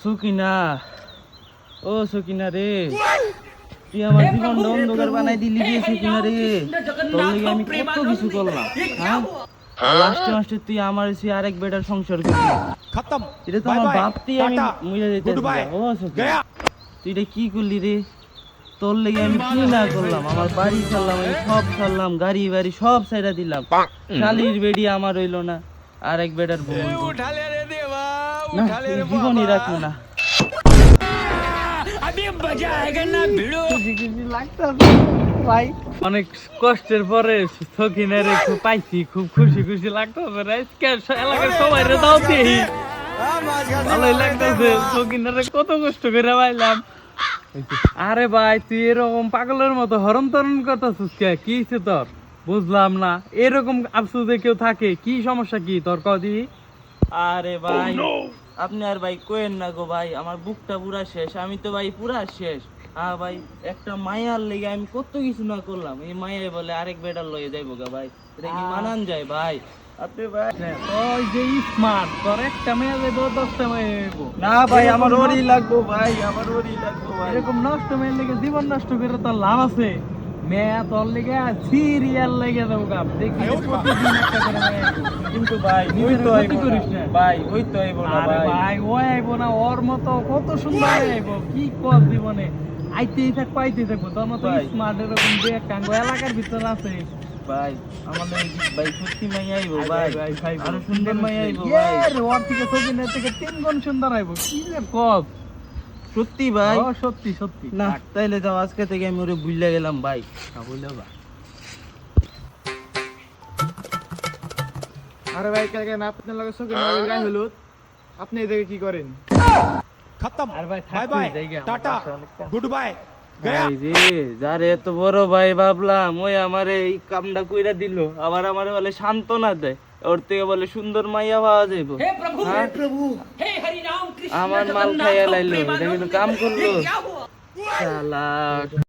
সুকিনা, ও সুকিনা রে, তুই আমার জীবনটা অন্ধকার বানাই দিলি রে সুকিনা রে। তোর লাগি আমি কত কিছু করলাম, হ্যাঁ? লাস্টে লাস্টে তুই আমার এসে আরেক বেটার সংসার করলি। এটা তো আমার ভাবতেই আমি মুইয়া যেতেছি। ও সুকিনা, তুই এটা কি করলি রে? তোর লেগে আমি কি না করলাম, আমার বাড়ি ছাড়লাম, আমি সব ছাড়লাম, গাড়ি বাড়ি সব ছেড়ে দিলাম, শালির বেডি আমার হইলো না, আরেক বেটার বউ না, জীবনই রাখলো না। ভাই অনেক কষ্টের পরে সখিনারে খুব পাইছি, খুব খুশি খুশি লাগতেছে। এলাকার সবাই রে দাও দিই, ভালোই লাগতেছে। সখিনারে কত কষ্ট করে পাইলাম। আরে ভাই তুই এরকম পাগলের মতো হরণ তরণ করতেছিস কে? কি হইছে তোর? বুঝলাম না। এরকম আফসোসে কেউ থাকে? কি সমস্যা কি তোর কদি? আরে ভাই আপনি আর ভাই কোয়েন না গো ভাই, আমার বুকটা পুরা শেষ, আমি তো ভাই পুরা শেষ। ভাই একটা মায়ার লেগে আমি কত কিছু না করলাম, এই মায়াই বলে আরেক বেটার লয়ে যাইবো গা ভাই, এটা কি মানান যায় ভাই? আপনি ভাই ওই যে স্মার্ট, তোর একটা মেয়ে যাইবো 10টা মেয়ে যাইবো না ভাই, আমার ওরই লাগবো ভাই, আমার ওরই লাগবো ভাই। এরকম নষ্ট মেয়ের লেগে জীবন নষ্ট করে তোর লাভ আছে? মেয়া তোর লেগে সিরিয়াল লেগে যাবো গা, দেখি প্রতিদিন একটা করে মেয়ে। কিন্তু ভাই ওই তো আইবো করিস না ভাই, ওই তো আইবো না ভাই, ওই আইবো না, ওর মতো কত সুন্দর আইবো, কি কর জীবনে আইতেই থাকবো আইতেই থাকবো। তোর মতো স্মার্ট এরকম যে কাঙ্গ এলাকার ভিতরে আছে ভাই, আমাদের ভাই সত্যি মাই আইবো ভাই, আরো সুন্দর মাই আইবো ভাই, ওর থেকে সবিনের থেকে 3 গুণ সুন্দর আইবো। কি যে কব সত্যি ভাই? ও সত্যি সত্যি না, তাইলে যাও আজকে থেকে আমি ওরে ভুইলা গেলাম ভাই। ভুইলা বা আরে ভাই কালকে না আপনার লগে সকিনার গায়ে হলুদ, আপনি এই জায়গায় কি করেন? खत्म আর ভাই bye bye ta-ta goodbye ভাই রে, যারে এত বড় ভাই ভাবলাম, ওই আমারে এই কামটা কইরা দিল, আবার আমারে বলে সান্ত্বনা দেয়, ওর থেকে বলে সুন্দর মাইয়া পাওয়া যাইবো। আমার মাল খাইয়া লাইলো, এটা কিন্তু কাম করলো শালা।